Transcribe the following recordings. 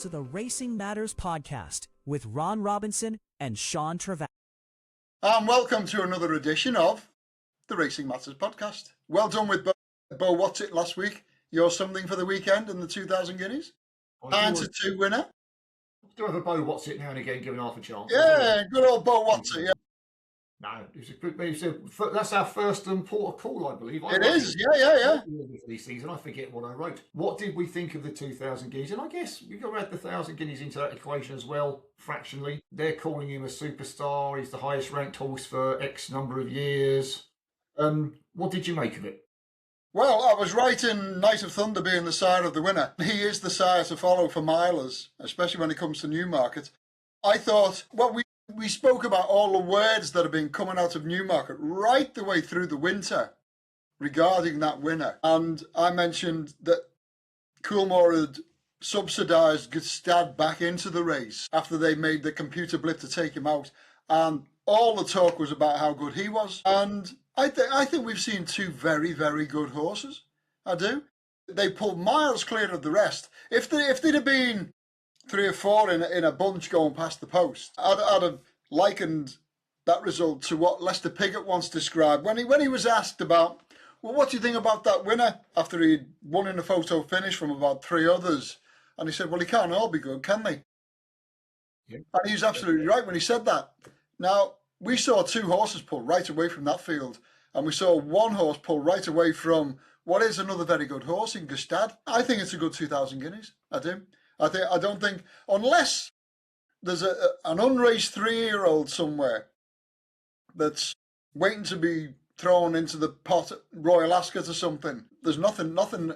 to the Racing Matters podcast with Ron Robinson and Sean Travaglia. And welcome to another edition of the Racing Matters podcast. Well done with Bo What's It last week. You're something for the weekend in the 2000 Guineas. And to two winner. Do have a Bo What's It now and again, giving half a chance. Yeah, good old Bo What's It, yeah. No, that's our first port of call, I believe. It is, yeah. This season, I forget what I wrote. What did we think of the 2000 Guineas? And I guess we got to add the 1000 Guineas into that equation as well, fractionally. They're calling him a superstar. He's the highest ranked horse for X number of years. What did you make of it? Well, I was right in Knight of Thunder being the sire of the winner. He is the sire to follow for milers, especially when it comes to Newmarket. I thought, well, we spoke about all the words that have been coming out of Newmarket right the way through the winter regarding that winner. And I mentioned that Coolmore had subsidised Gustad back into the race after they made the computer blip to take him out. And all the talk was about how good he was. And I think we've seen two very, very good horses. I do. They pulled miles clear of the rest. If they'd have been 3 or 4 in a bunch going past the post, I'd have likened that result to what Lester Piggott once described when he was asked about, well, what do you think about that winner after he'd won in a photo finish from about 3 others? And he said, well, he can't all be good, can they? Yeah. And he was absolutely right when he said that. Now, we saw 2 horses pull right away from that field, and we saw 1 horse pull right away from what is another very good horse in Gustad. I think it's a good 2000 Guineas. I do. I don't think, unless there's an unraced 3-year-old somewhere that's waiting to be thrown into the pot at Royal Ascot or something, there's nothing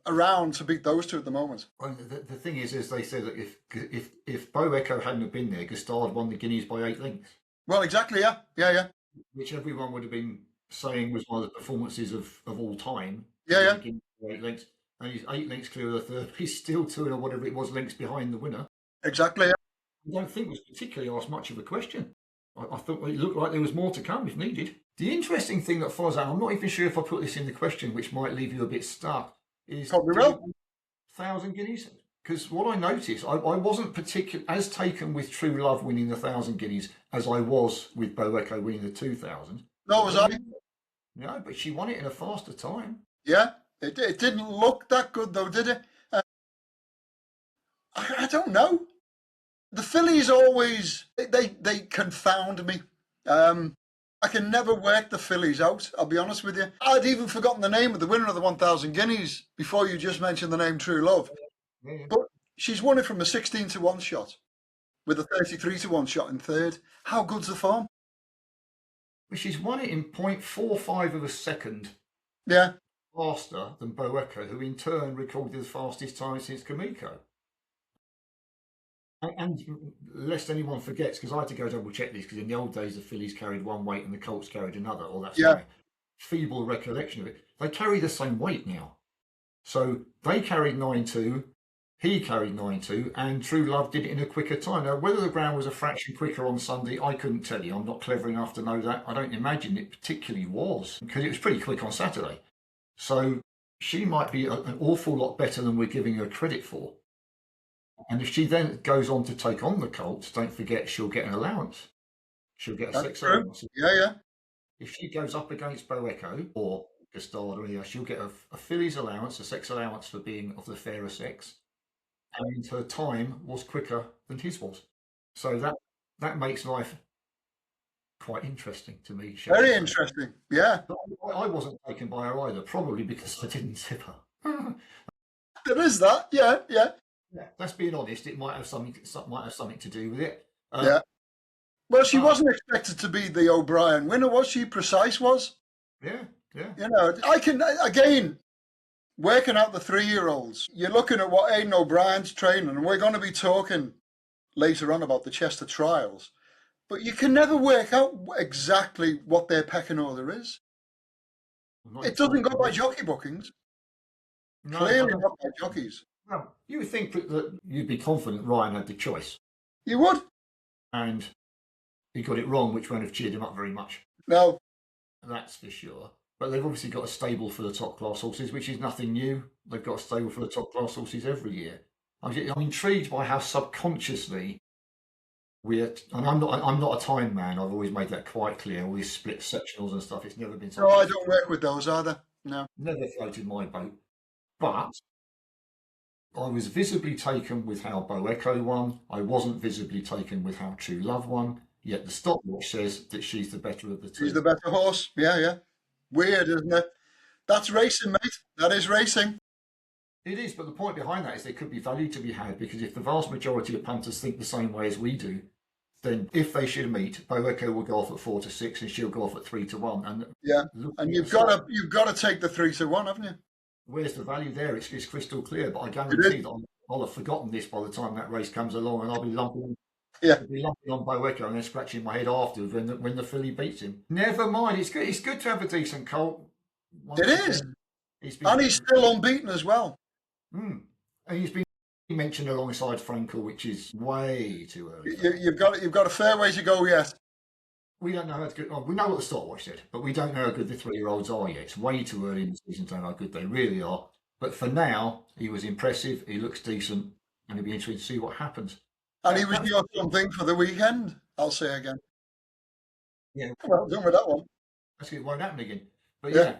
around to beat those 2 at the moment. Well, the thing is, they say that if Bo Echo hadn't have been there, Gustad won the Guineas by 8 lengths. Well, exactly, yeah. Which everyone would have been saying was one of the performances of all time. Yeah. 8 lengths. And he's 8 lengths clear of the third. He's still 2 or whatever it was lengths behind the winner. Exactly. I don't think it was particularly asked much of a question. I thought it looked like there was more to come if needed. The interesting thing that follows out, I'm not even sure if I put this in the question, which might leave you a bit stuck, is 1000 Guineas. Because what I noticed, I wasn't particularly as taken with True Love winning the 1000 Guineas as I was with Bo Echo winning the 2000. No, was I? No, but she won it in a faster time. Yeah. It didn't look that good, though, did it? I don't know. The fillies always, they confound me. I can never work the fillies out, I'll be honest with you. I'd even forgotten the name of the winner of the 1000 Guineas before you just mentioned the name True Love. Yeah. But she's won it from a 16-1 shot with a 33-1 shot in third. How good's the form? Well, she's won it in 0.45 of a second. Yeah. Faster than Bo Echo, who in turn recorded the fastest time since Kamiko. And lest anyone forgets, because I had to go double check this, because in the old days the fillies carried one weight and the colts carried another, or that's my feeble recollection of it. They carry the same weight now. So they carried 9.2, he carried 9.2, and True Love did it in a quicker time. Now, whether the ground was a fraction quicker on Sunday, I couldn't tell you. I'm not clever enough to know that. I don't imagine it particularly was, because it was pretty quick on Saturday. So she might be an awful lot better than we're giving her credit for. And if she then goes on to take on the colts, don't forget she'll get an allowance. She'll get a 6 allowance. Yeah. If she goes up against Bo Echo or Gustad or anything else, she'll get a filly's allowance, a 6 allowance for being of the fairer sex. And her time was quicker than his was. So that makes life quite interesting to me. Very interesting, yeah. But I wasn't taken by her either, probably because I didn't tip her. There is that, yeah. Yeah, that's being honest. It might have something to do with it. Yeah. Well, she wasn't expected to be the O'Brien winner, was she? Precise was. Yeah. You know, I can again working out the 3-year-olds. You're looking at what Aidan O'Brien's training, and we're going to be talking later on about the Chester trials. But you can never work out exactly what their pecking order is. It doesn't go by jockey bookings. No, clearly not by jockeys. No, you would think that you'd be confident Ryan had the choice. You would. And he got it wrong, which won't have cheered him up very much. No. That's for sure. But they've obviously got a stable for the top class horses, which is nothing new. They've got a stable for the top class horses every year. I'm intrigued by how subconsciously we're, and I'm not a time man. I've always made that quite clear. All these split sectionals and stuff. It's never been No, something I that's don't work with those either. No. never floated my boat. But I was visibly taken with how Bo Echo won. I wasn't visibly taken with how True Love won. Yet the stopwatch says that she's the better of the two. She's the better horse. Yeah, yeah. Weird, isn't it? That's racing, mate. That is racing. It is, but the point behind that is there could be value to be had, because if the vast majority of punters think the same way as we do, then if they should meet, Bo Echo will go off at 4-6 and she'll go off at 3-1. And yeah, and you've got to take the 3-1, haven't you? Where's the value there? It's crystal clear, but I guarantee that I'll have forgotten this by the time that race comes along, and I'll be lumping. Yeah, I'll be lumping on Bo Echo and then scratching my head afterwards when the filly beats him. Never mind, it's good. It's good to have a decent colt. It is, and he's still unbeaten as well. And he's been mentioned alongside Frankel, which is way too early. You've got a fair way to go yet. We don't know how good. We know what the stopwatch said, but we don't know how good the 3-year-olds are yet. It's way too early in the season to know how good they really are. But for now, he was impressive. He looks decent, and it'll be interesting to see what happens. And he was your something for the weekend. I'll say again. Yeah, well done with that one. It won't happen again. But yeah,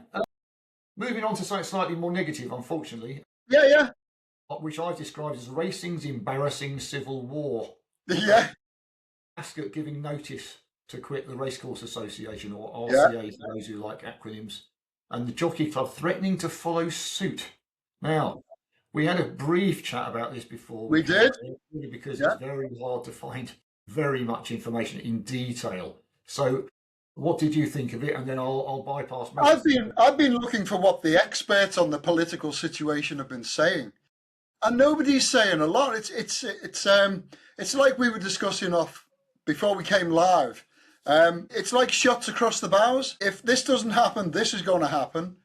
moving on to something slightly more negative, unfortunately. Yeah. Which I described as racing's embarrassing civil war. Yeah. Ascot giving notice to quit the Racecourse Association, or RCA for those who like acronyms, and the Jockey Club threatening to follow suit. Now, we had a brief chat about this before. We did. Because it's very hard to find very much information in detail. So what did you think of it? And then I'll bypass. I've been looking for what the experts on the political situation have been saying, and nobody's saying a lot. It's like we were discussing off before we came live. It's like shots across the bows. If this doesn't happen, this is going to happen.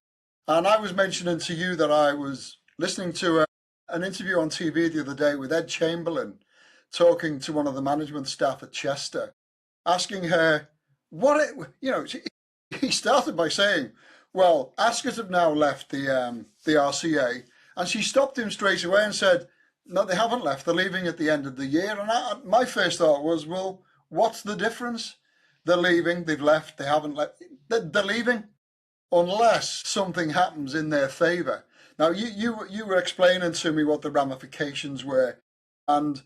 And I was mentioning to you that I was listening to an interview on TV the other day with Ed Chamberlain talking to one of the management staff at Chester, asking her he started by saying, well, Ascot have now left the RCA, and she stopped him straight away and said, no, they haven't left, they're leaving at the end of the year. And my first thought was, well, what's the difference? They're leaving, they've left, they haven't left. They're leaving unless something happens in their favour. Now, you were explaining to me what the ramifications were, and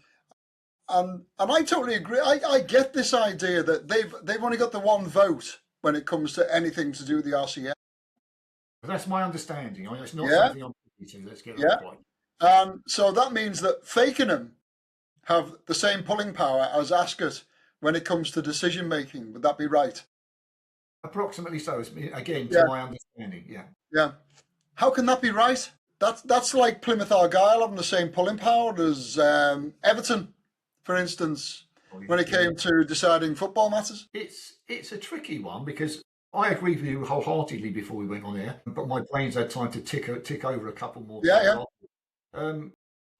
I totally agree. I get this idea that they've only got the one vote when it comes to anything to do with the RCA. That's my understanding. It's not something I'm privy to. Let's get that right. So that means that Fakenham have the same pulling power as Ascot when it comes to decision making. Would that be right? Approximately so. Again, to my understanding. Yeah. How can that be right? That's like Plymouth Argyle having the same pulling power as Everton, for instance, when it came to deciding football matters. It's a tricky one, because I agree with you wholeheartedly before we went on air, but my brain's had time to tick over a couple more.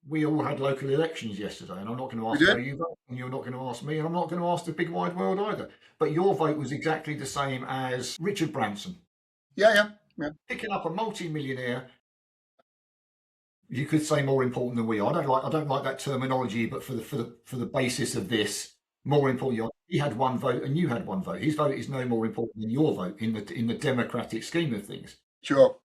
We all had local elections yesterday, and I'm not going to ask how you vote, and you're not going to ask me, and I'm not going to ask the big wide world either. But your vote was exactly the same as Richard Branson. Yeah. Picking up a multi-millionaire, you could say more important than we are. I don't like that terminology, but for the basis of this, more important. He had one vote and you had one vote. His vote is no more important than your vote in the democratic scheme of things. Sure.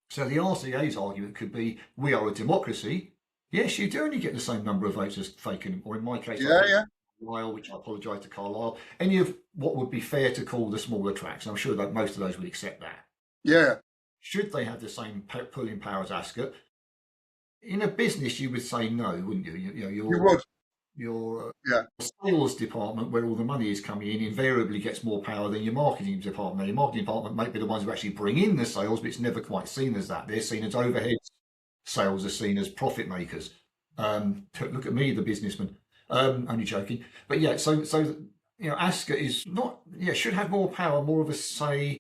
So the RCA's argument could be, we are a democracy. Yes, you do only get the same number of votes as Fakenham, or in my case, Carlisle, which I apologise to Carlisle. Any of what would be fair to call the smaller tracks. I'm sure that most of those would accept that. Yeah. Should they have the same pulling power as Ascot? In a business, you would say no, wouldn't you? You would. Your sales department, where all the money is coming in, invariably gets more power than your marketing department. Now, your marketing department might be the ones who actually bring in the sales, but it's never quite seen as that. They're seen as overheads. Sales are seen as profit makers. Look at me, the businessman. Only joking. But so Ascot is not. Should have more power, more of a say.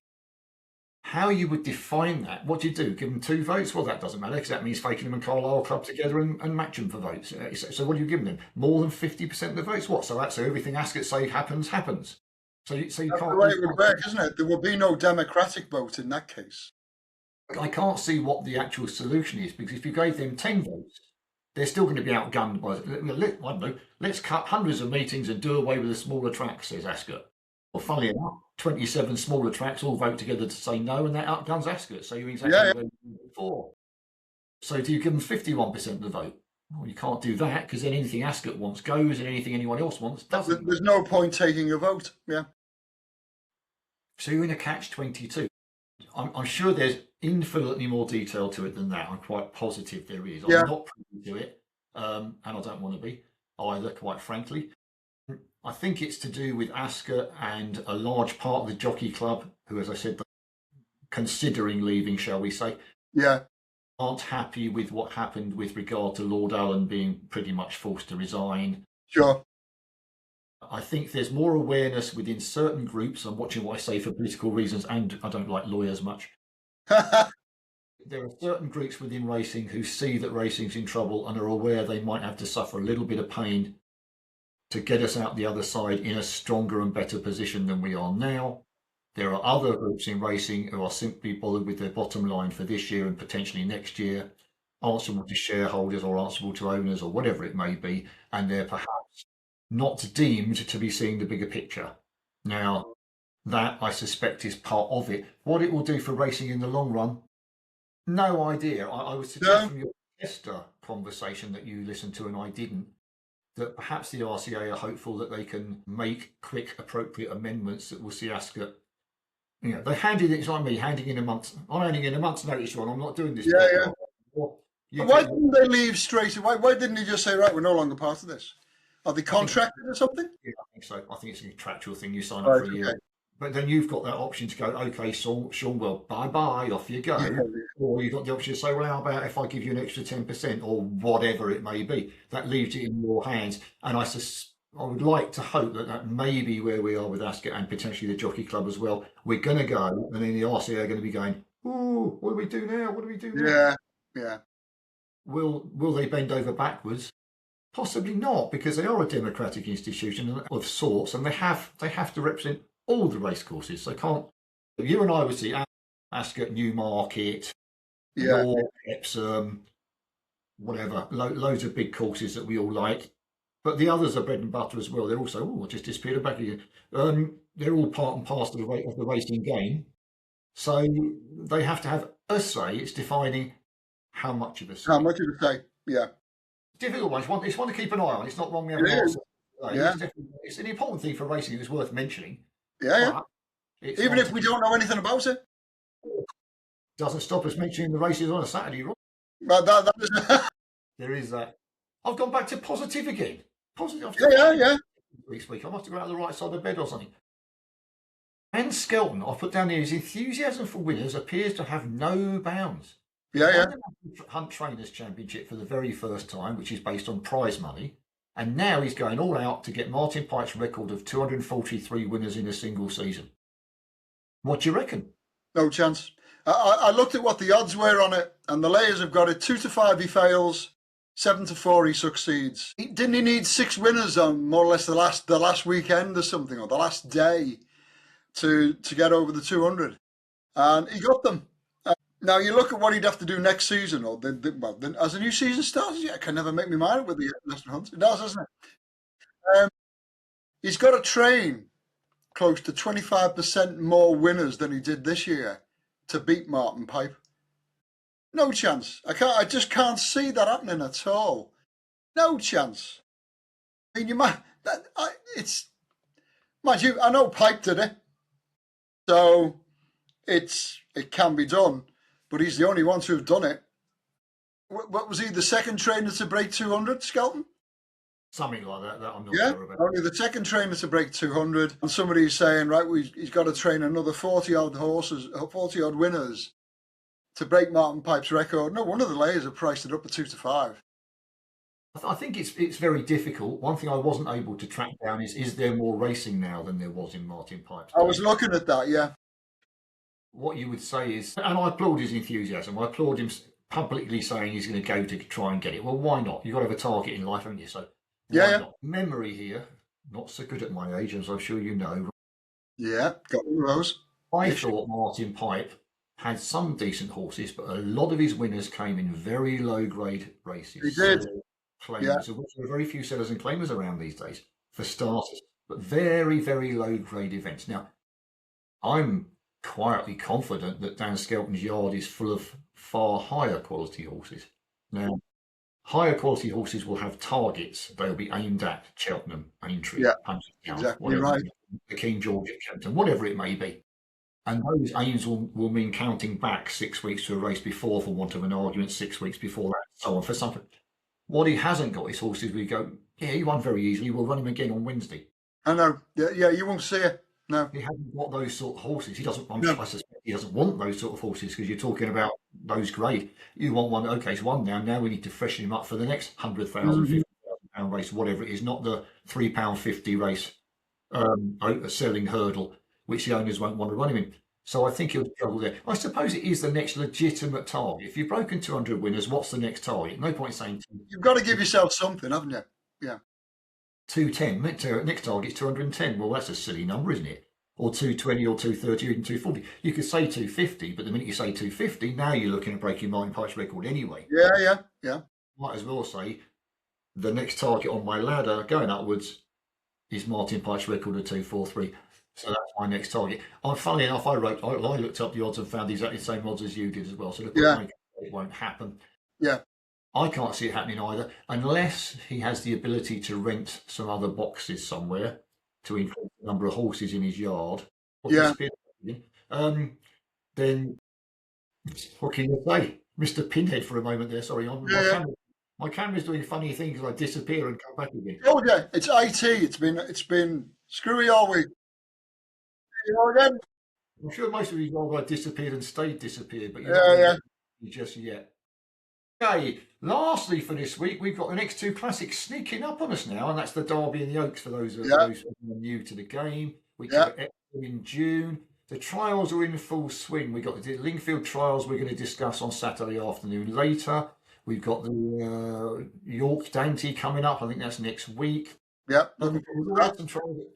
How you would define that? What do you do? Give them 2 votes? Well, that doesn't matter, because that means Fakenham and Carlisle club together and match them for votes. So what are you giving them? More than 50% of the votes? What? So everything Ascot say happens. So you That's can't. the way it would work, isn't it? There would be no democratic vote in that case. I can't see what the actual solution is, because if you gave them 10 votes, they're still going to be outgunned by, I don't know, let's cut hundreds of meetings and do away with the smaller tracks, says Ascot. Well, funnily enough, 27 smaller tracks all vote together to say no, and that outguns Ascot. So you're exactly where you were before. So do you give them 51% of the vote? Well, you can't do that, because then anything Ascot wants goes, and anything anyone else wants doesn't. There's no point taking a vote. Yeah. So you're in a catch-22. I'm sure there's infinitely more detail to it than that. I'm quite positive there is. Yeah. I'm not privy to it, and I don't want to be either, quite frankly. I think it's to do with Ascot and a large part of the jockey club, who, as I said, considering leaving, shall we say, aren't happy with what happened with regard to Lord Allen being pretty much forced to resign. Sure. I think there's more awareness within certain groups. I'm watching what I say for political reasons, and I don't like lawyers much. There are certain groups within racing who see that racing's in trouble and are aware they might have to suffer a little bit of pain to get us out the other side in a stronger and better position than we are now. There are other groups in racing who are simply bothered with their bottom line for this year and potentially next year, answerable to shareholders or answerable to owners or whatever it may be, and they're perhaps not deemed to be seeing the bigger picture. Now, that, I suspect, is part of it. What it will do for racing in the long run, no idea. I would suggest from your Esther conversation that you listened to and I didn't, that perhaps the RCA are hopeful that they can make quick, appropriate amendments that will see Ascot. You know, they handed it. It's like me handing in a month. I'm handing in a month's notice, Ron. I'm not doing this. Why didn't they leave straight away? Why didn't he just say, right, we're no longer part of this? Are they contracted or something? Yeah, I think so. I think it's a contractual thing. You sign up for a year. Okay. But then you've got that option to go, okay, Sean, well, bye-bye, off you go. Yeah. Or you've got the option to say, well, how about if I give you an extra 10% or whatever it may be? That leaves it in your hands. And I would like to hope that that may be where we are with Ascot and potentially the Jockey Club as well. We're going to go, and then the RCA are going to be going, ooh, what do we do now? What do we do now? Yeah. Will they bend over backwards? Possibly not, because they are a democratic institution of sorts, and they have to represent all the racecourses. They can't. You and I would see Ascot, Newmarket, York, Epsom, whatever, loads of big courses that we all like. But the others are bread and butter as well. They're also just disappeared back again. They're all part and parcel of the racing game. So they have to have a say. It's defining how much of a say. How much of a say? Yeah. Difficult one. It's one to keep an eye on. It's not wrong. We have an answer. It's an important thing for racing. It's worth mentioning. Yeah. Even if we don't know anything about it, doesn't stop us mentioning the races on a Saturday, right? But that is... There is that. I've gone back to positive again. Positive. Yeah. This week I must have got out the right side of the bed or something. And Skelton, I've put down here, his enthusiasm for winners appears to have no bounds. Yeah. Hunt Trainers Championship for the very first time, which is based on prize money. And now he's going all out to get Martin Pike's record of 243 winners in a single season. What do you reckon? No chance. I looked at what the odds were on it, and the layers have got it 2-5 he fails, 7-4 he succeeds. Didn't he need 6 winners on more or less the last weekend or something, or the last day to get over the 200? And he got them. Now, you look at what he'd have to do next season, or as a new season starts, I can never make my mind up with the National Hunt. It does, doesn't it? He's got to train close to 25% more winners than he did this year to beat Martin Pipe. No chance. I just can't see that happening at all. No chance. I mean, you might. Mind you, I know Pipe did it, so it can be done. But he's the only one to have done it. What was he, the second trainer to break 200, Skelton? Something like that I'm not sure about. Only the second trainer to break 200. And somebody's saying, right, he's got to train another 40-odd horses, 40-odd winners to break Martin Pipe's record. No wonder the layers have priced it up at 2-5. I think it's very difficult. One thing I wasn't able to track down is there more racing now than there was in Martin Pipe's day? I was looking at that, yeah. What you would say is, and I applaud his enthusiasm, I applaud him publicly saying he's going to go to try and get it. Well, why not? You've got to have a target in life, haven't you? So, why not? Memory here, not so good at my age, as I'm sure you know. Yeah, got one of those. I thought Martin Pipe had some decent horses, but a lot of his winners came in very low grade races. He did. Claimers, of which there are very few sellers and claimers around these days, for starters, but very, very low grade events. Now, I'm quietly confident that Dan Skelton's yard is full of far higher quality horses. Now, higher quality horses will have targets they'll be aimed at: Cheltenham, Aintree, Punchestown, exactly right. the King George at Kempton, whatever it may be. And those aims will mean counting back 6 weeks to a race before, for want of an argument, 6 weeks before that, so on, for something. What he hasn't got is horses we go, yeah, he won very easily, we'll run him again on Wednesday. I know. Yeah, you won't see it. No. He hasn't got those sort of horses. He doesn't, I suspect he doesn't want those sort of horses, because you're talking about those grade. You want one, okay, it's one now we need to freshen him up for the next £100,000, £50,000 race, whatever it is, not the £3.50 race, a selling hurdle, which the owners won't want to run him in. So I think he'll struggle there. I suppose it is the next legitimate target. If you've broken 200 winners, what's the next target? No point saying... You've got to give yourself something, haven't you? Yeah. 210. Next target's 210. Well, that's a silly number, isn't it? Or 220 or 230 or even 240. You could say 250, but the minute you say 250, now you're looking at breaking Martin Pike's record anyway. Yeah. Might as well say the next target on my ladder going upwards is Martin Pike's record of 243. So that's my next target. Funnily enough, I looked up the odds and found exactly the same odds as you did as well. So it won't happen. Yeah. I can't see it happening either, unless he has the ability to rent some other boxes somewhere to increase the number of horses in his yard. Then what can you say? Mr. Pinhead for a moment there. Sorry, my camera's doing funny things. I disappear and come back again. Oh yeah, it's IT. It's been screwy all week. Again. I'm sure most of these old guys disappeared and stayed disappeared, but just yet. Okay, lastly for this week, we've got the next two classics sneaking up on us now, and that's the Derby and the Oaks for those who are new to the game. We got Epsom in June. The trials are in full swing. We've got the Lingfield trials we're going to discuss on Saturday afternoon later. We've got the York Dante coming up. I think that's next week. Yeah.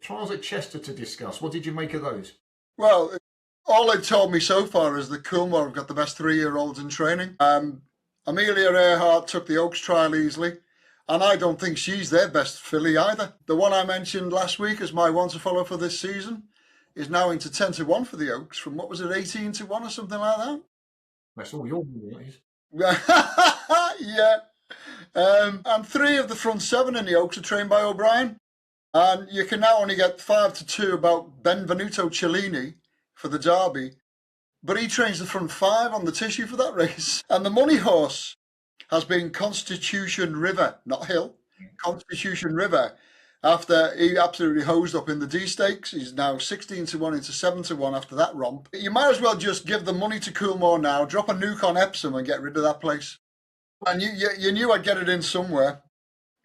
Trials at Chester to discuss. What did you make of those? Well, all they've told me so far is that Coolmore have got the best 3-year-olds in training. Amelia Earhart took the Oaks trial easily, and I don't think she's their best filly either. The one I mentioned last week as my one to follow for this season is now into 10-1 for the Oaks from, what was it, 18-1 or something like that? That's all your money, yeah. And 3 of the front 7 in the Oaks are trained by O'Brien. And you can now only get 5-2 about Benvenuto Cellini for the Derby. But he trains the front 5 on the tissue for that race. And the money horse has been Constitution River, not Hill, Constitution River. After he absolutely hosed up in the D Stakes, he's now 16-1 into 7-1 after that romp. You might as well just give the money to Coolmore now, drop a nuke on Epsom and get rid of that place. And you knew I'd get it in somewhere.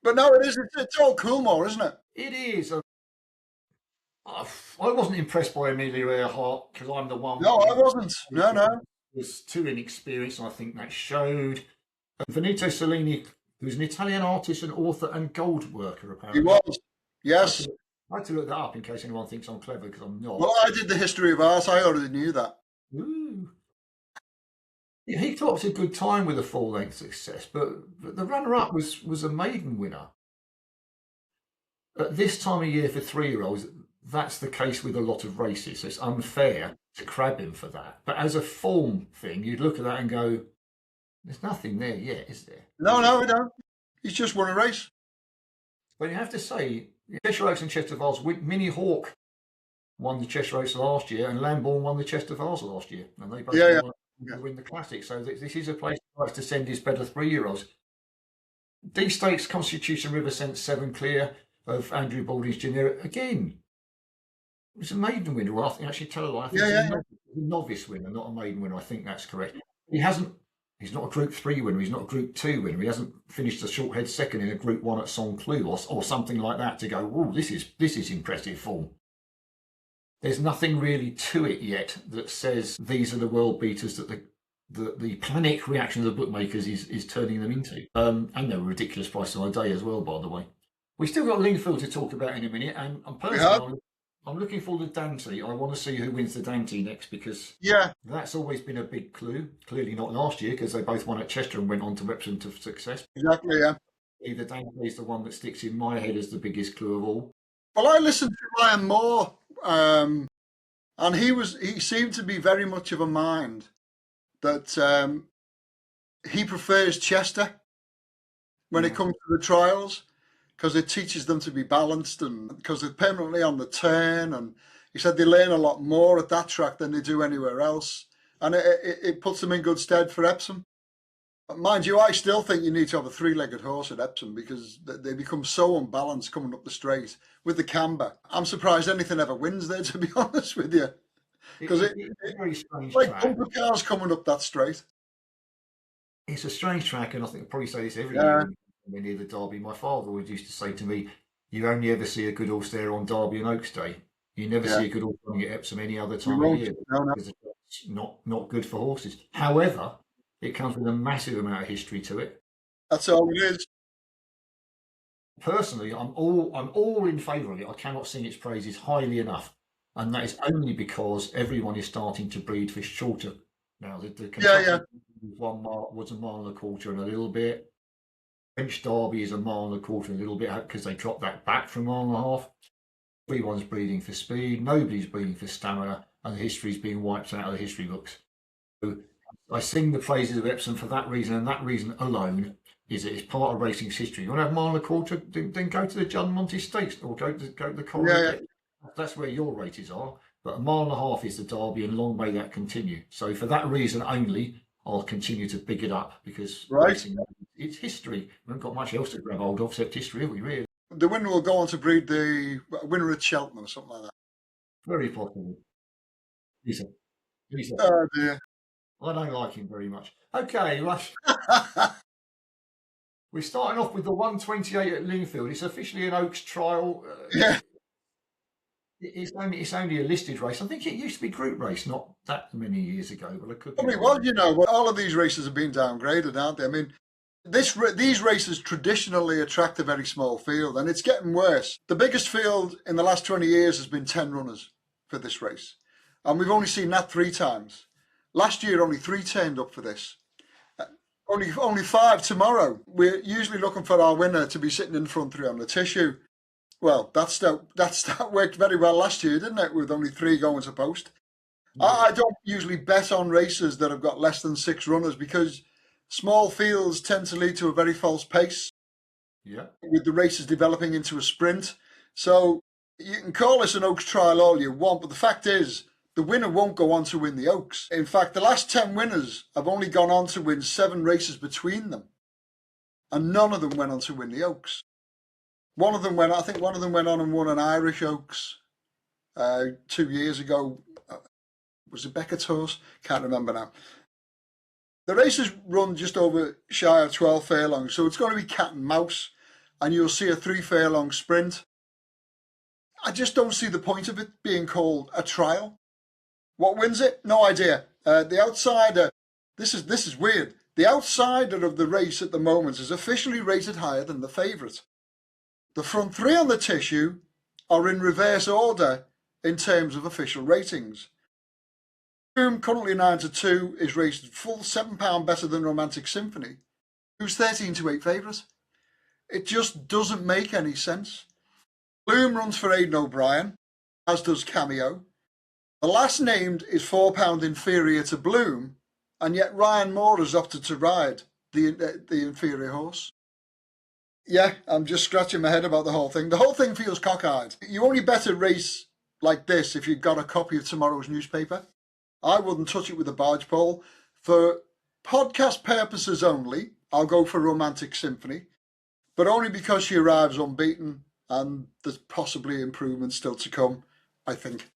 But no, it isn't. It's all Coolmore, isn't it? It is. I wasn't impressed by Amelia Earhart because I'm the one. No, I wasn't. No. Was too inexperienced, and I think that showed. Benvenuto Cellini, who's an Italian artist and author and gold worker, apparently. He was, yes. I had to look that up in case anyone thinks I'm clever, because I'm not. Well, I did the history of art. I already knew that. Ooh. Yeah, he clocked a good time with a full-length success, but the runner-up was a maiden winner. At this time of year for 3-year-olds, that's the case with a lot of races. So it's unfair to crab him for that. But as a form thing, you'd look at that and go, there's nothing there yet, is there? No, we don't. He's just won a race. But you have to say, Cheshire Oaks and Chester Vales, Minnie Hawk won the Cheshire Oaks last year, and Lambourne won the Chester Vales last year. And they both win the Classic. So this is a place that likes to send his better 3-year-olds. D Stakes, Constitution River sent 7 clear of Andrew Balding's Genera. Again, it was a maiden winner. Well, I think actually tell a lie. I think it's a novice winner, not a maiden winner. I think that's correct. He's not a Group 3 winner. He's not a Group 2 winner. He hasn't finished a short head second in a Group 1 at Saint-Cloud or something like that to go, oh, this is impressive form. There's nothing really to it yet that says these are the world beaters that the panic reaction of the bookmakers is turning them into. And they're ridiculous prices on a day as well, by the way. We've still got Lingfield to talk about in a minute, and I'm personally I'm looking for the Dante. I want to see who wins the Dante next, because that's always been a big clue. Clearly not last year, because they both won at Chester and went on to Epsom to success. Exactly, yeah. The Dante is the one that sticks in my head as the biggest clue of all. Well, I listened to Ryan Moore, and he seemed to be very much of a mind that he prefers Chester when it comes to the trials, because it teaches them to be balanced, and because they're permanently on the turn. And he said they learn a lot more at that track than they do anywhere else, and it puts them in good stead for Epsom. Mind you, I still think you need to have a three-legged horse at Epsom, because they become so unbalanced coming up the straight with the camber. I'm surprised anything ever wins there, to be honest with you, because it's a very strange like track. bumper cars coming up that straight. It's a strange track, and I think I probably say this every year when near the Derby. My father always used to say to me, "You only ever see a good horse there on Derby and Oaks Day. You never see a good horse running at Epsom any other time of year, because it's not good for horses." However, it comes with a massive amount of history to it. That's all it is. Personally, I'm all in favour of it. I cannot sing its praises highly enough, and that is only because everyone is starting to breed for shorter now. The Kentucky was a mile and a quarter and a little bit. French Derby is a mile and a quarter and a little bit, because they dropped that back from a mile and a half. Everyone's breeding for speed. Nobody's breeding for stamina, and history's being wiped out of the history books. So I sing the praises of Epsom for that reason, and that reason alone is that it's part of racing's history. You want to have a mile and a quarter, then go to the John Monty Stakes, or go to the Colorado. That's where your races are. But a mile and a half is the Derby, and long may that continue. So for that reason only, I'll continue to big it up, because racing, it's history. We haven't got much else to grab hold of except history, have we, really? The winner will go on to breed the winner at Cheltenham or something like that. Very possible. Lisa. Oh dear. I don't like him very much. Okay, Rush. We're starting off with the 128 at Lingfield. It's officially an Oaks trial. It's only a listed race. I think it used to be group race not that many years ago, but I could be. Well, you know, all of these races have been downgraded, aren't they? I mean, these races traditionally attract a very small field, and it's getting worse. The biggest field in the last 20 years has been 10 runners for this race, and we've only seen that 3 times. Last year, only 3 turned up for this. Only 5 tomorrow. We're usually looking for our winner to be sitting in front 3 on the tissue. Well, that worked very well last year, didn't it? With only 3 going to post. Yeah. I don't usually bet on races that have got less than 6 runners, because small fields tend to lead to a very false pace. Yeah. With the races developing into a sprint. So you can call this an Oaks trial all you want, but the fact is, the winner won't go on to win the Oaks. In fact, the last 10 winners have only gone on to win 7 races between them, and none of them went on to win the Oaks. One of them went on and won an Irish Oaks 2 years ago. Was it Beckett's horse? Can't remember now. The races run just over shy of 12 furlongs, so it's going to be cat and mouse, and you'll see a 3 furlong sprint. I just don't see the point of it being called a trial. What wins it? No idea. The outsider, this is weird. The outsider of the race at the moment is officially rated higher than the favourite. The front 3 on the tissue are in reverse order in terms of official ratings. Whom currently 9-2 is rated full £7 better than Romantic Symphony, who's 13-8 favourite. It just doesn't make any sense. Bloom runs for Aidan O'Brien, as does Cameo. The last named is £4 inferior to Bloom, and yet Ryan Moore has opted to ride the inferior horse. Yeah, I'm just scratching my head about the whole thing. The whole thing feels cockeyed. You only bet a race like this if you've got a copy of tomorrow's newspaper. I wouldn't touch it with a barge pole. For podcast purposes only, I'll go for Romantic Symphony, but only because she arrives unbeaten and there's possibly improvements still to come, I think.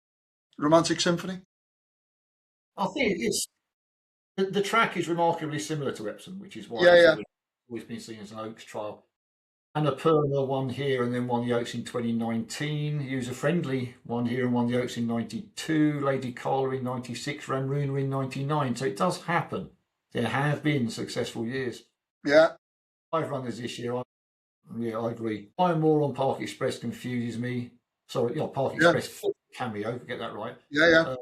Romantic Symphony? I think it's the track is remarkably similar to Epsom, which is why it's always been seen as an Oaks trial. Anna Perner won here and then won the Oaks in 2019. User Friendly won here and won the Oaks in 92. Lady Carla in 96. Ranruna in 99. So it does happen. There have been successful years. Yeah. 5 runners this year. I agree. Iron More on Park Express confuses me. Sorry, Park Yeah. Express cameo, get that right. Yeah.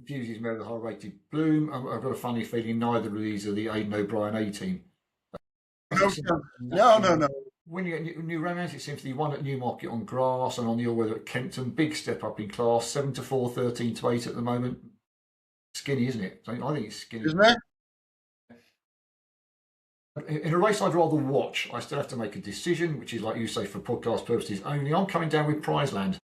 Fuses Mary the high-rated Bloom. I've got a funny feeling neither of these are the Aidan O'Brien A-team. No. When you get new romance, it seems to be one at Newmarket on grass and on the all-weather at Kempton. Big step up in class, 7-4, 13-8 at the moment. Skinny, isn't it? I think it's skinny. Isn't it? In a race I'd rather watch, I still have to make a decision, which is, like you say, for podcast purposes only. I'm coming down with Prizeland.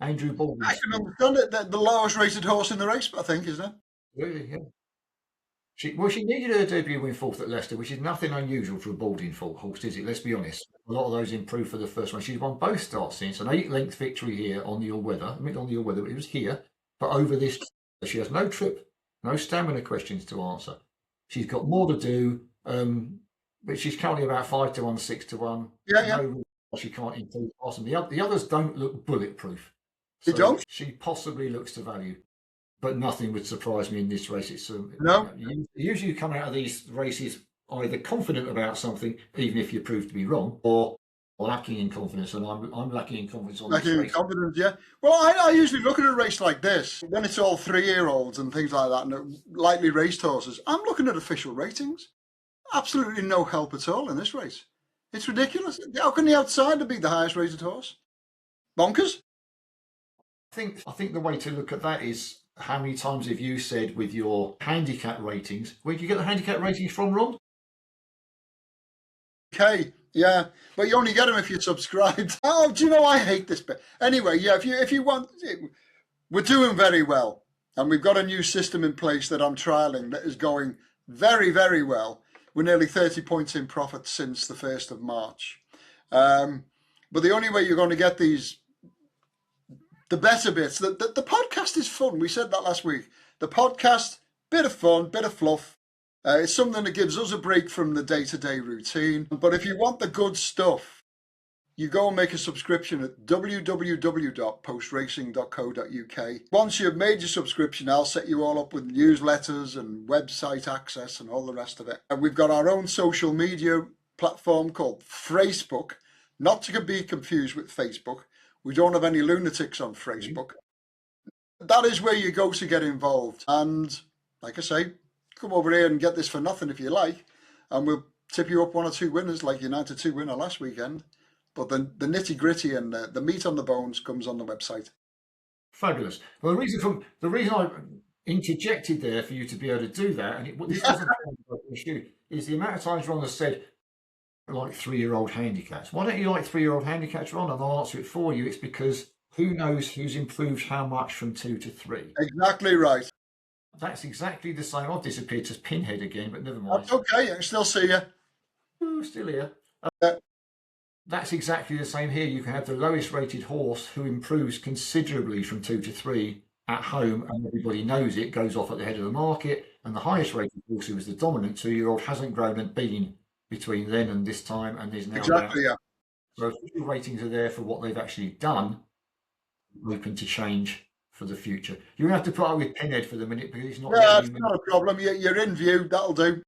Andrew Baldwin. I can understand it. The lowest rated horse in the race, I think, isn't it? Really, yeah. She needed her debut win fourth at Leicester, which is nothing unusual for a Baldwin horse, is it? Let's be honest. A lot of those improved for the first one. She's won both starts since. An 8-length victory here on the all-weather. I mean, on the all-weather, but it was here. But over this, she has no trip, no stamina questions to answer. She's got more to do, but she's currently about 5-1, 6-1. Yeah. No, she can't improve. Awesome. The others don't look bulletproof. They don't? She possibly looks to value. But nothing would surprise me in this race. It's no. Usually you come out of these races either confident about something, even if you prove to be wrong, or lacking in confidence. And I'm lacking in confidence on this race. Lacking in confidence, yeah. Well, I usually look at a race like this when it's all 3-year-olds and things like that, and lightly raced horses. I'm looking at official ratings. Absolutely no help at all in this race. It's ridiculous. How can the outsider be the highest rated horse? Bonkers. I think the way to look at that is, how many times have you said with your handicap ratings, where do you get the handicap ratings from, Ron? Okay, yeah, but you only get them if you're subscribed. Oh, do you know, I hate this bit. Anyway, yeah, if you want, we're doing very well, and we've got a new system in place that I'm trialing that is going very, very well. We're nearly 30 points in profit since the 1st of March. But the only way you're going to get the better bits, the podcast is fun. We said that last week. The podcast, bit of fun, bit of fluff. It's something that gives us a break from the day-to-day routine. But if you want the good stuff, you go and make a subscription at www.postracing.co.uk. Once you've made your subscription, I'll set you all up with newsletters and website access and all the rest of it. And we've got our own social media platform called Facebook, not to be confused with Facebook. We don't have any lunatics on Facebook. That is where you go to get involved. And like I say, come over here and get this for nothing if you like. And we'll tip you up 1 or 2 winners, like United 2 winner last weekend. But the nitty gritty and the meat on the bones comes on the website. Fabulous. Well, the reason I interjected there for you to be able to do that, and this wasn't an issue, is the amount of times Ron has said, like 3-year-old handicaps. Why don't you like 3-year-old handicaps, Ron? And I'll answer it for you. It's because who knows who's improved how much from 2 to 3. Exactly right. That's exactly the same. I've disappeared to Pinhead again, but never mind. That's okay. I can still see you. Ooh, still here. That's exactly the same here. You can have the lowest rated horse who improves considerably from 2 to 3 at home, and everybody knows it, goes off at the head of the market. And the highest rated horse, who was the dominant 2-year-old, hasn't grown and been between then and this time, and there's now exactly, yeah. So official ratings are there for what they've actually done, open to change for the future. You're going to have to put up with Pinhead for the minute because he's not. Yeah, it's not a problem. You're in view. That'll do.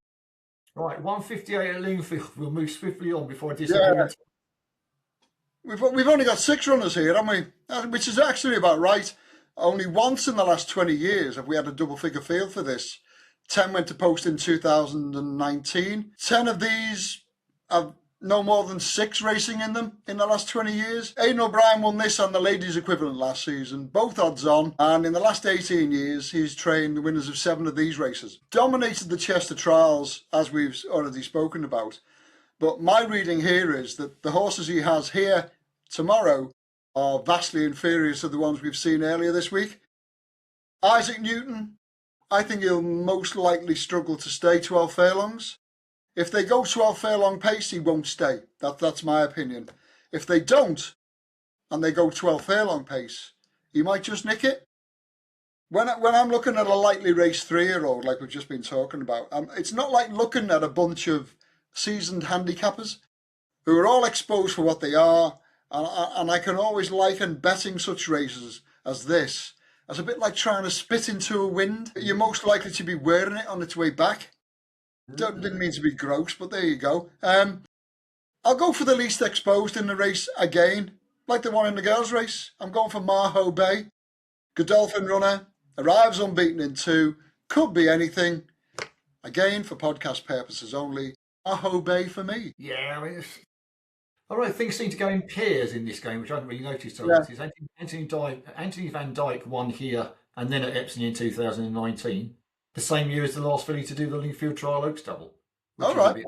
Right, 158 at Lingfield. We'll move swiftly on before I disappear. Yeah. We've only got 6 runners here, haven't we? Which is actually about right. Only once in the last 20 years have we had a double figure field for this. 10 went to post in 2019. 10 of these have no more than 6 racing in them in the last 20 years. Aidan O'Brien won this on the ladies equivalent last season, both odds on. And in the last 18 years, he's trained the winners of 7 of these races. Dominated the Chester Trials, as we've already spoken about. But my reading here is that the horses he has here tomorrow are vastly inferior to the ones we've seen earlier this week. Isaac Newton, I think he'll most likely struggle to stay 12 furlongs. If they go 12 furlong pace, he won't stay. That's my opinion. If they don't, and they go 12 furlong pace, he might just nick it. When I'm looking at a lightly raced 3-year-old, like we've just been talking about, it's not like looking at a bunch of seasoned handicappers who are all exposed for what they are. And I can always liken betting such races as this as a bit like trying to spit into a wind. You're most likely to be wearing it on its way back. Didn't mean to be gross, but there you go. I'll go for the least exposed in the race again. like the one in the girls' race. I'm going for Maho Bay. Godolphin runner, arrives unbeaten in 2, could be anything. Again, for podcast purposes only, Maho Bay for me. Yeah, I mean, all right, things seem to go in pairs in this game, which I hadn't really noticed. Yeah. Anthony Van Dyke won here and then at Epsom in 2019, the same year as the last filly to do the Lingfield Trial Oaks double. All right.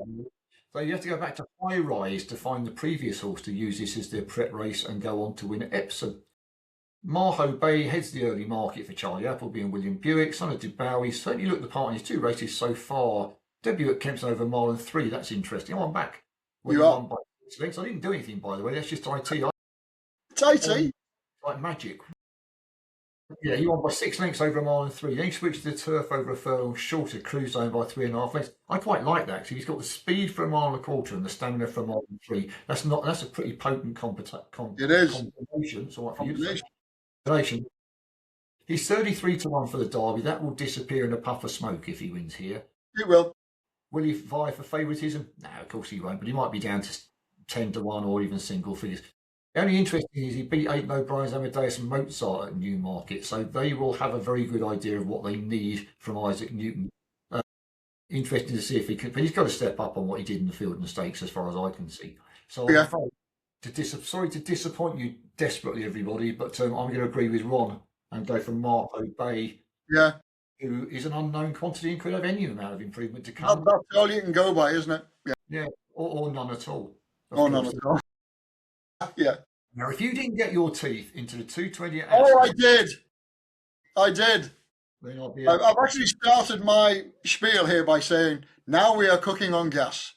So you have to go back to High Rise to find the previous horse to use this as their prep race and go on to win at Epsom. Maho Bay heads the early market for Charlie Appleby and William Buick. Son of DeBowie certainly looked the part in his 2 races so far. Debut at Kempston over 1 mile and 3. That's interesting. I'm back. You are. By 6 lengths. I didn't do anything, by the way. That's just IT. It's IT. Like magic. Yeah, he won by 6 lengths over 1 mile and 3. Then he switched to the turf over a furlong shorter, cruise zone by 3.5 lengths. I quite like that. So he's got the speed for 1 mile and a quarter and the stamina for 1 mile and 3. That's a pretty potent It is. combination. So what for you to say? He's 33 to 1 for the Derby. That will disappear in a puff of smoke if he wins here. It will. Will he vie for favouritism? No, of course he won't. But he might be down to 10 to 1 or even single figures. The only interesting thing is he beat Aidan O'Brien's Amadeus and Mozart at Newmarket, so they will have a very good idea of what they need from Isaac Newton. Interesting to see if he can, but he's got to step up on what he did in the Field and Stakes, as far as I can see. So I'm afraid sorry to disappoint you desperately, everybody, but I'm going to agree with Ron and go for Maho Bay. Yeah. Who is an unknown quantity and could have any amount of improvement to come. That's all you can go by, isn't it? Yeah. Yeah, or none at all. Or none at all. Yeah. Now, if you didn't get your teeth into the 220... Oh, I did. Then I'll be I've actually started my spiel here by saying, now we are cooking on gas.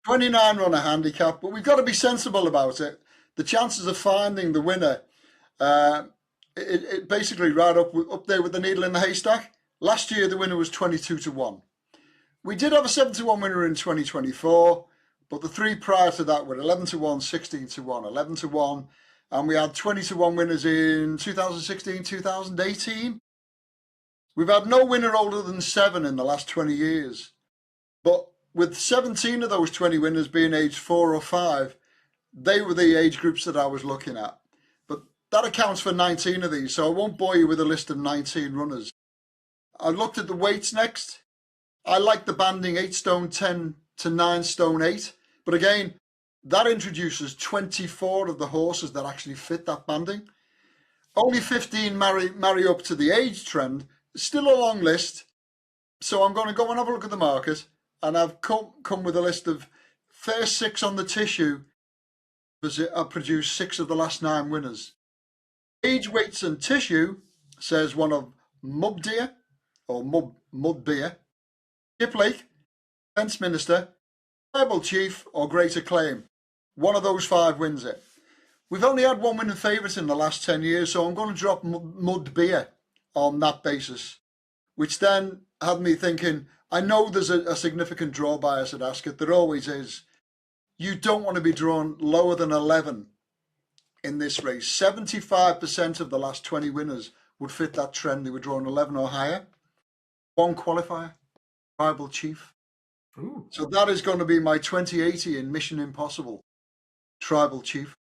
29 runner handicap, but we've got to be sensible about it. The chances of finding the winner, it basically right up there with the needle in the haystack. Last year, the winner was 22 to 1. We did have a 7 to 1 winner in 2024, but the 3 prior to that were 11 to 1, 16 to 1, 11 to 1, and we had 20 to 1 winners in 2016, 2018. We've had no winner older than 7 in the last 20 years. But with 17 of those 20 winners being aged 4 or 5, they were the age groups that I was looking at. But that accounts for 19 of these, so I won't bore you with a list of 19 runners. I looked at the weights next. I like the banding 8 stone 10 to 9 stone 8. But again, that introduces 24 of the horses that actually fit that banding. Only 15 marry up to the age trend. Still a long list. So I'm going to go and have a look at the market. And I've come with a list of first 6 on the tissue. I've produced 6 of the last 9 winners. Age, weights and tissue says one of Mubdeer or Mudbeer, Skip Lake, Fence Minister, Tribal Chief or Greater Claim. One of those 5 wins it. We've only had 1 winning favourite in the last 10 years, so I'm going to drop Mudbeer on that basis, which then had me thinking, I know there's a significant draw bias at Ascot. There always is. You don't want to be drawn lower than 11 in this race. 75% of the last 20 winners would fit that trend. They were drawn 11 or higher. 1 qualifier, Tribal Chief. Ooh. So that is going to be my 2080 in Mission Impossible, Tribal Chief.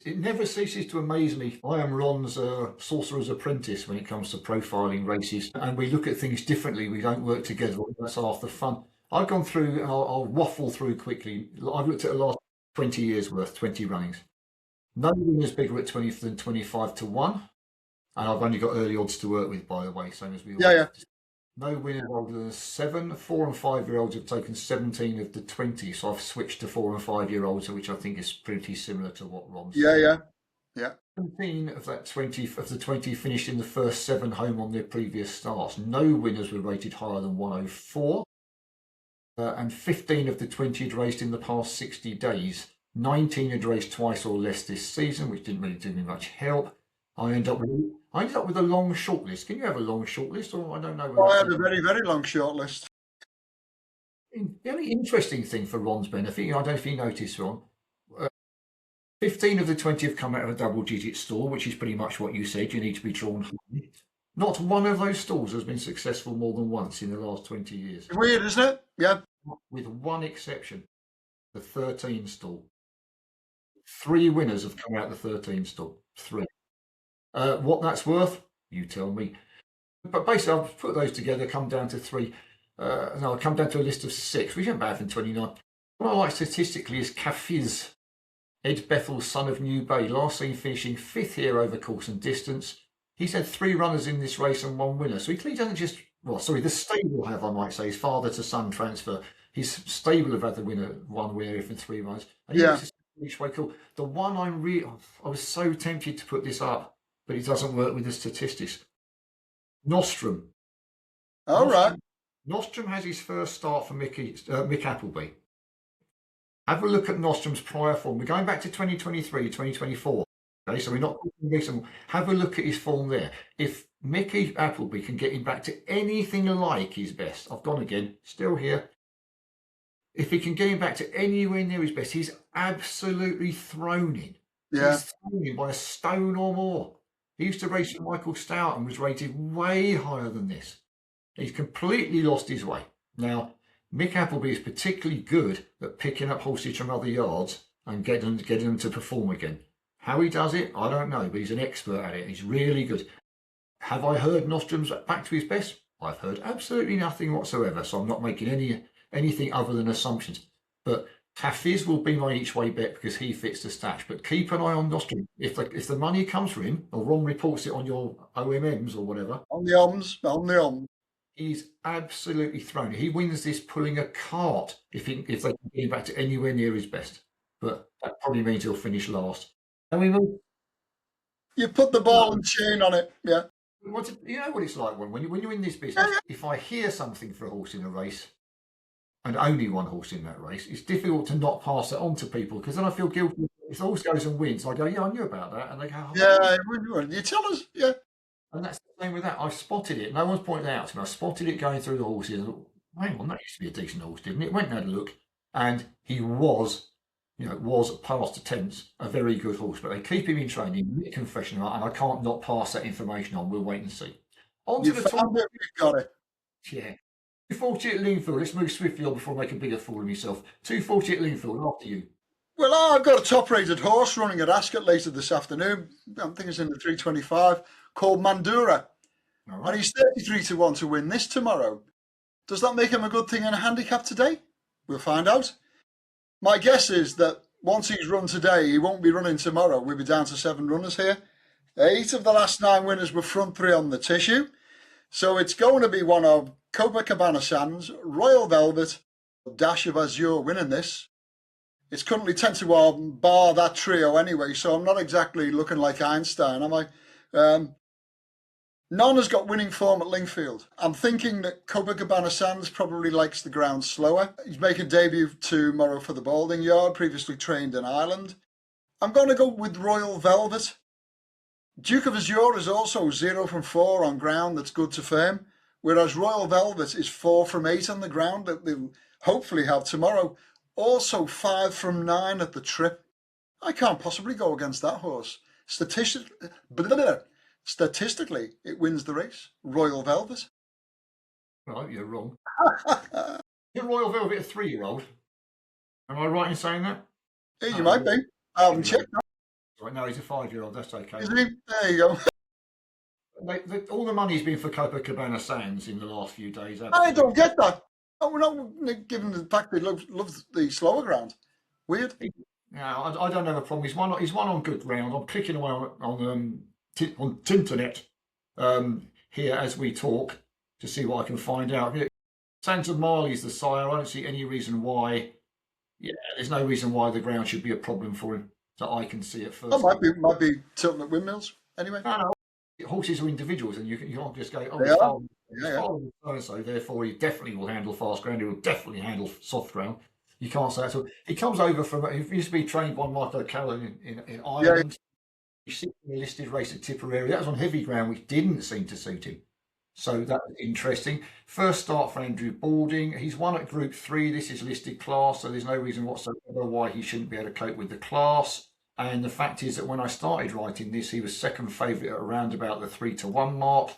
It never ceases to amaze me. I am Ron's sorcerer's apprentice when it comes to profiling races, and we look at things differently. We don't work together. That's half the fun. I've gone through, and I'll waffle through quickly. I've looked at the last 20 years worth, 20 runnings. No winners bigger at 20 than 25 to 1, and I've only got early odds to work with, by the way, same as we all. Yeah. No winners older than 7. 4 and 5 year olds have taken 17 of the 20, so I've switched to 4 and 5 year olds, which I think is pretty similar to what Ron's. Yeah. 17 of that 20 of the 20 finished in the first 7 home on their previous starts. No winners were rated higher than 104, and 15 of the 20 had raced in the past 60 days. 19 had raced twice or less this season, which didn't really do me much help. I ended up with a long shortlist. Can you have a long shortlist, or I don't know? I had a very, very long shortlist. The only interesting thing for Ron's benefit, I don't know if you noticed, Ron, 15 of the 20 have come out of a double-digit stall, which is pretty much what you said. You need to be drawn home. Not one of those stalls has been successful more than once in the last 20 years. Weird, isn't it? Yeah. With one exception, the 13 stall. 3 winners have come out of the 13 stall. 3. What that's worth, you tell me. But basically, I've put those together, come down to 3. No, I've come down to a list of 6, which isn't bad for 29. What I like statistically is Cafiz, Ed Bethel's son of New Bay, last seen finishing 5th here over course and distance. He's had 3 runners in this race and 1 winner. So he clearly doesn't just, the stable have, I might say, his father to son transfer. His stable have had the winner, 1 winner from 3 runners. And each way cool. The one I was so tempted to put this up, but it doesn't work with the statistics. Nostrum. All right. Nostrum has his first start for Mick Appleby. Have a look at Nostrum's prior form. We're going back to 2023, 2024. Okay, so we're not recent. Have a look at his form there. If Mickey Appleby can get him back to anything like his best, I've gone again, still here. If he can get him back to anywhere near his best, he's absolutely thrown in. Yeah. He's thrown in by a stone or more. He used to race with Michael Stout and was rated way higher than this. He's completely lost his way. Now, Mick Appleby is particularly good at picking up horses from other yards and getting them to perform again. How he does it, I don't know, but he's an expert at it. He's really good. Have I heard Nostrum's back to his best? I've heard absolutely nothing whatsoever, so I'm not making anything other than assumptions. But Hafiz will be my each way bet because he fits the stats. But keep an eye on Nostrum. If the money comes for him, or Ron reports it on your OMMs or whatever. On the OMS. He's absolutely thrown. He wins this pulling a cart if they can get him back to anywhere near his best. But that probably means he'll finish last. And we move. You put the ball and chain on it, yeah. You know what it's like when you're in this business. Yeah. If I hear something for a horse in a race, and only one horse in that race, it's difficult to not pass it on to people because then I feel guilty. If the horse goes and wins, I go, yeah, I knew about that, and they go, yeah, you tell us, yeah. And that's the same with that. I spotted it. No one's pointed it out to me. I spotted it going through the horses. And thought, hang on, that used to be a decent horse, didn't it? Went and had a look, and he was past attempts a very good horse. But they keep him in training, confession, and I can't not pass that information on. We'll wait and see. On to the top. We've got it. Yeah. 240 at Lingfield. Let's move swiftly on before I make a bigger fool of myself. 240 at Lingfield. After you. Well, I've got a top-rated horse running at Ascot later this afternoon. I think it's in the 325, called Mandura. Right. And he's 33 to 1 to win this tomorrow. Does that make him a good thing in a handicap today? We'll find out. My guess is that once he's run today, he won't be running tomorrow. We'll be down to 7 runners here. 8 of the last 9 winners were front 3 on the tissue. So it's going to be one of Copacabana Sands, Royal Velvet, Dash of Azure winning this. It's currently 10 to 1, bar that trio anyway, so I'm not exactly looking like Einstein, am I? None has got winning form at Lingfield. I'm thinking that Copacabana Sands probably likes the ground slower. He's making debut tomorrow for the Balding Yard, previously trained in Ireland. I'm going to go with Royal Velvet. Duke of Azure is also 0 from 4 on ground that's good to firm, whereas Royal Velvet is 4 from 8 on the ground that they'll hopefully have tomorrow. Also 5 from 9 at the trip. I can't possibly go against that horse. Statistically, it wins the race. Royal Velvet. Right, you're wrong. Is Royal Velvet a 3-year-old? Am I right in saying that? Yeah, you might be. I haven't checked that. Right, no, he's a 5-year-old. That's okay. Is he? There you go. All the money's been for Copacabana Sands in the last few days. I don't get that. Oh, we're not given the fact that he loves the slower ground. Weird. No, I don't have a problem. He's one on good ground. I'm clicking away on Tinternet here as we talk to see what I can find out. Santa Marley's the sire. I don't see any reason why. Yeah, there's no reason why the ground should be a problem for him that I can see at first. That might be tilting at windmills. Anyway. No. Horses are individuals, and you can't just go, so therefore he definitely will handle fast ground, he will definitely handle soft ground. You can't say that. So he comes over from, he used to be trained by Michael O'Callaghan in Ireland. Yeah. He sits in a listed race at Tipperary. That was on heavy ground, which didn't seem to suit him. So that was interesting. First start for Andrew Balding. He's won at Group 3. This is listed class, so there's no reason whatsoever why he shouldn't be able to cope with the class. And the fact is that when I started writing this, he was second favourite at around about the 3 to 1 mark.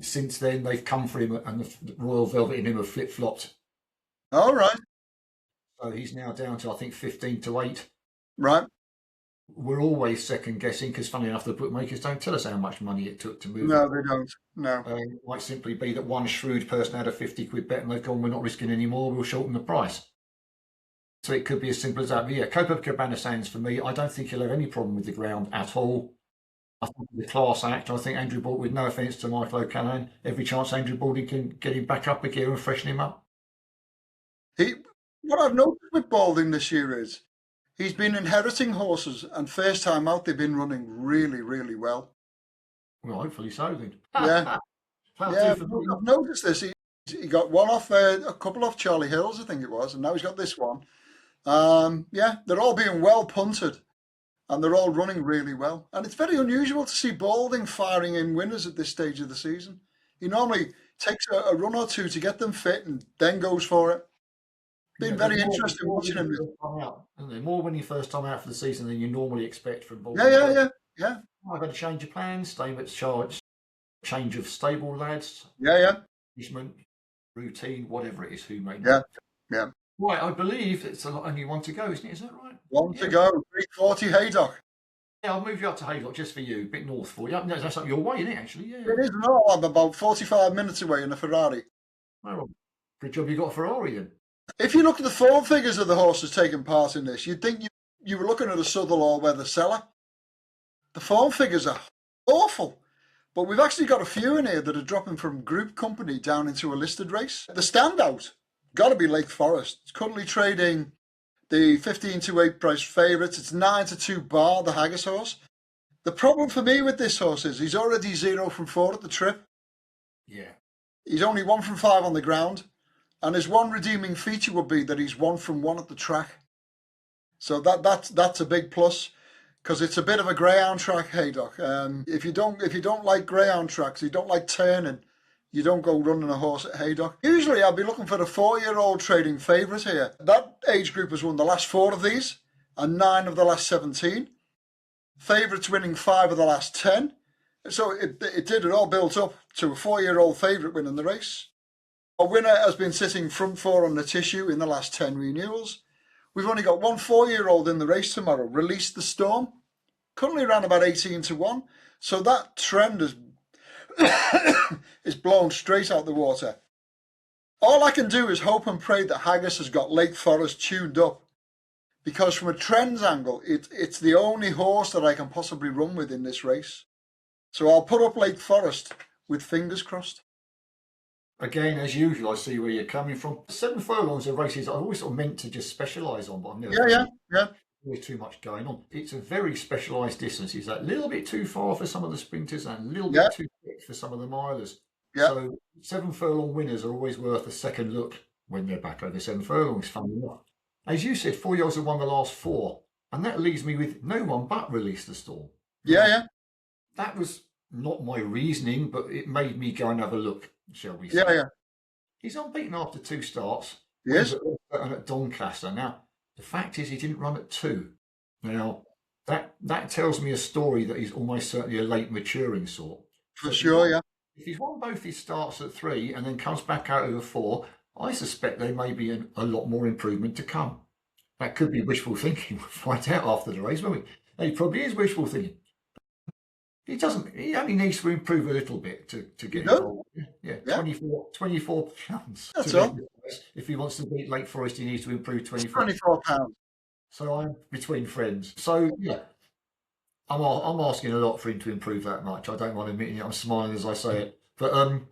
Since then, they've come for him, and the Royal Velvet in him have flip-flopped. All right. So he's now down to, I think, 15 to 8. Right. We're always second guessing because, funny enough, the bookmakers don't tell us how much money it took to move. No, they don't. No. It might simply be that one shrewd person had a 50 quid bet and they've gone, we're not risking any more, we'll shorten the price. So it could be as simple as that. But yeah, Copacabana Sands for me, I don't think he'll have any problem with the ground at all. I think the class act. I think Andrew Baldwin, with no offence to Michael O'Callaghan, every chance Andrew Baldwin can get him back up a gear and freshen him up. What I've noticed with Balding this year is he's been inheriting horses, and first time out they've been running really, really well. Well, hopefully so then. Yeah, yeah. I've noticed this. He got one off, a couple off Charlie Hills, I think it was, and now he's got this one. Yeah, they're all being well punted, and they're all running really well. And it's very unusual to see Balding firing in winners at this stage of the season. He normally takes a run or two to get them fit and then goes for it. Been very interesting watching him. More when you first time out for the season than you normally expect from Balding. Yeah. I've had a change of plans, staying at charge, change of stable lads. Yeah. Management, routine, whatever it is, who may know. Yeah. Right, I believe it's only one to go, isn't it? Is that right? One to go. 340 Haydock. Yeah, I'll move you up to Haydock just for you, a bit north for you. No, that's up your way, isn't it, actually? Yeah. It is not. I'm about 45 minutes away in a Ferrari. Oh, good job you got a Ferrari then. If you look at the form figures of the horses taking part in this, you'd think you were looking at a Southwell all-weather seller. The form figures are awful. But we've actually got a few in here that are dropping from group company down into a listed race. The standout, got to be Lake Forest. It's currently trading the 15-8 price favourites. It's 9-2 bar, the Haggis horse. The problem for me with this horse is he's already 0 from 4 at the trip. Yeah. He's only 1 from 5 on the ground. And his one redeeming feature would be that he's 1 from 1 at the track. So that's a big plus, because it's a bit of a greyhound track, Haydock. If you don't like greyhound tracks, you don't like turning, you don't go running a horse at Haydock. Usually I'd be looking for the 4-year-old trading favourite here. That age group has won the last 4 of these and 9 of the last 17. Favourites winning 5 of the last 10. So it all built up to a 4-year-old favourite winning the race. A winner has been sitting front 4 on the tissue in the last 10 renewals. We've only got one 4-year-old in the race tomorrow, Release the Storm, currently around about 18-1. So that trend is blown straight out the water. All I can do is hope and pray that Haggis has got Lake Forest tuned up, because from a trends angle, it's the only horse that I can possibly run with in this race. So I'll put up Lake Forest with fingers crossed. Again, as usual, I see where you're coming from. 7 furlongs are races I've always sort of meant to just specialise on, but I've never. Yeah. There's too much going on. It's a very specialised distance. It's a little bit too far for some of the sprinters and a little bit too quick for some of the milers. Yeah. So 7 furlong winners are always worth a second look when they're back over 7 furlongs, funny enough. As you said, 4-year-olds have won the last 4, and that leaves me with no one but Release the Storm. Yeah. That was not my reasoning, but it made me go and have a look, shall we say. Yeah. He's unbeaten after 2 starts. Yes. And at Doncaster. Now, the fact is he didn't run at 2. Now, that tells me a story that he's almost certainly a late maturing sort. For sure, yeah. If he's won both his starts at 3 and then comes back out over 4, I suspect there may be a lot more improvement to come. That could be wishful thinking. We'll find out after the race, won't we? It probably is wishful thinking. He only needs to improve a little bit to get involved. Yeah. 24 pounds. That's all. If he wants to beat Lake Forest, he needs to improve 24 pounds. So I'm between friends. So yeah, I'm asking a lot for him to improve that much. I don't want to admit it. I'm smiling as I say it. But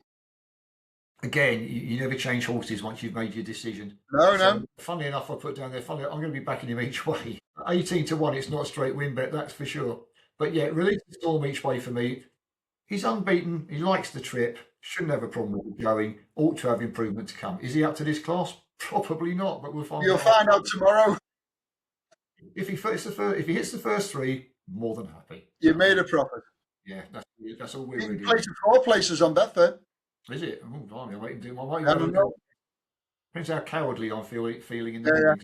again, you never change horses once you've made your decision. No. Funnily enough, I put down there, I'm going to be backing him each way. 18-1, it's not a straight win bet, that's for sure. But yeah, Release the Storm each way for me. He's unbeaten. He likes the trip. Shouldn't have a problem with it going. Ought to have improvement to come. Is he up to this class? Probably not, but we'll find out. You'll find out tomorrow. If he hits the first 3, more than happy. You made a profit. Yeah, that's all we're You really can play to 4 places on Betfair. Is it? Oh, blimey, I'm waiting to do my I don't know. Depends how cowardly I'm feeling in the morning.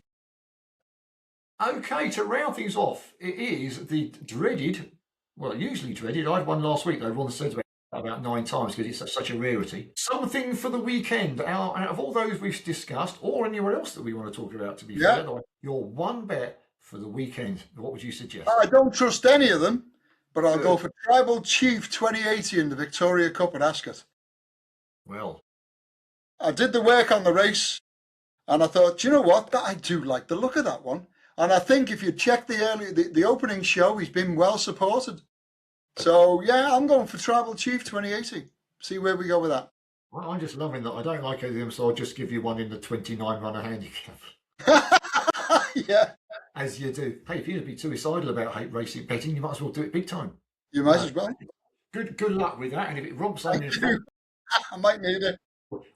Okay, to round things off, it is the dreaded, well, usually dreaded. I had one last week that everyone said about 9 times because it's such a rarity. Something for the weekend. Out of all those we've discussed, or anywhere else that we want to talk about, to be fair, your one bet for the weekend? What would you suggest? I don't trust any of them, but I'll go for Tribal Chief 2080 in the Victoria Cup at Ascot. Well, I did the work on the race, and I thought, do you know what? I do like the look of that one. And I think if you check the opening show, he's been well supported. So, yeah, I'm going for Tribal Chief 2080. See where we go with that. well, I'm just loving that. I don't like any of them, so I'll just give you one in the 29-runner handicap. Yeah. As you do. Hey, if you'd be suicidal about hate racing betting, you might as well do it big time. You might as well. Good luck with that. And if it romps on in I might need it.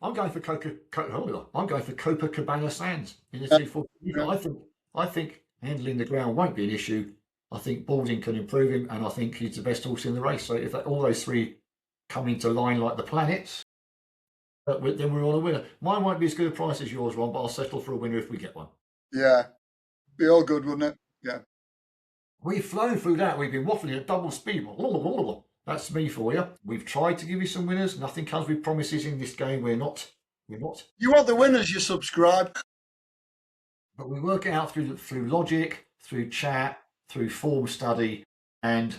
I'm going for Copacabana Sands in the Yeah. 240. Yeah. I think handling the ground won't be an issue. I think boarding can improve him, and I think he's the best horse in the race. So if all those three come into line like the planets, then we're on a winner. Mine won't be as good a price as yours, Ron, but I'll settle for a winner if we get one. Yeah. Be all good, wouldn't it? Yeah. We've flown through that. We've been waffling at double speed. That's me for you. We've tried to give you some winners. Nothing comes with promises in this game. We're not. You want the winners, you subscribe. But we work it out through logic, through chat, through form study, and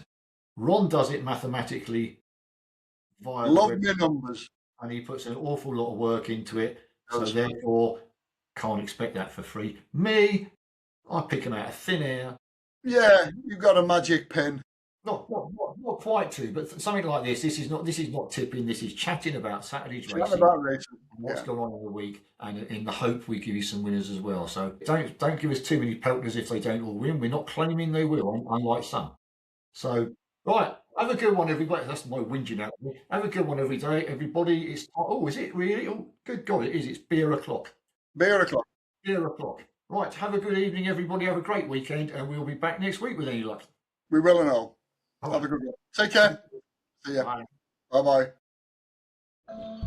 Ron does it mathematically via Love me numbers. and he puts an awful lot of work into it. So therefore, can't expect that for free. Me, I pick them out of thin air. Yeah, you've got a magic pen. Not quite to, but something like this. This is not tipping. This is chatting about Saturday's racing. About racing. And what's going on in the week, and in the hope we give you some winners as well. So don't give us too many pelters if they don't all win. We're not claiming they will, unlike some. So right, have a good one, everybody. That's my whinging out. Have a good one every day, everybody. It's is it really? Oh, good God, it is. It's beer o'clock. Beer o'clock. Beer o'clock. Right, have a good evening, everybody. Have a great weekend, and we'll be back next week with any luck. We will and all. Have a good one. Take care. See ya. Bye. Bye-bye.